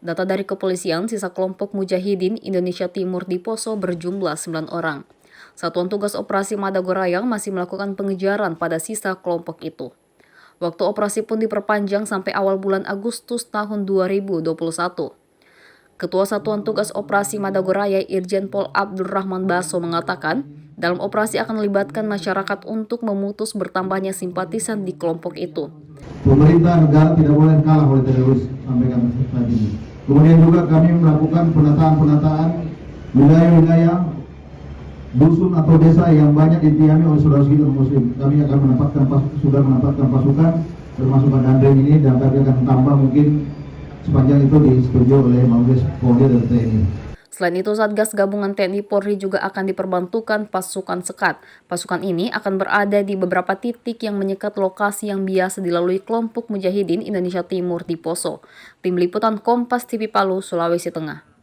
Data dari kepolisian, sisa kelompok Mujahidin Indonesia Timur di Poso berjumlah 9 orang. Satuan Tugas Operasi Madagoraya masih melakukan pengejaran pada sisa kelompok itu. Waktu operasi pun diperpanjang sampai awal bulan Agustus tahun 2021. Ketua Satuan Tugas Operasi Madagoraya Irjen Pol Abdurrahman Baso mengatakan, dalam operasi akan melibatkan masyarakat untuk memutus bertambahnya simpatisan di kelompok itu. Pemerintah negara tidak boleh kalah oleh teroris sampai saat ini. Kemudian juga kami melakukan penataan wilayah-wilayah dusun atau desa yang banyak didiami oleh saudara kita muslim. Kami akan sudah menempatkan pasukan termasuk Dandeng ini, dan kami akan tambah mungkin sepanjang itu disetujui oleh Mabes Polri dan TNI. Selain itu, Satgas Gabungan TNI Polri juga akan diperbantukan pasukan sekat. Pasukan ini akan berada di beberapa titik yang menyekat lokasi yang biasa dilalui kelompok Mujahidin Indonesia Timur di Poso. Tim Liputan Kompas TV Palu, Sulawesi Tengah.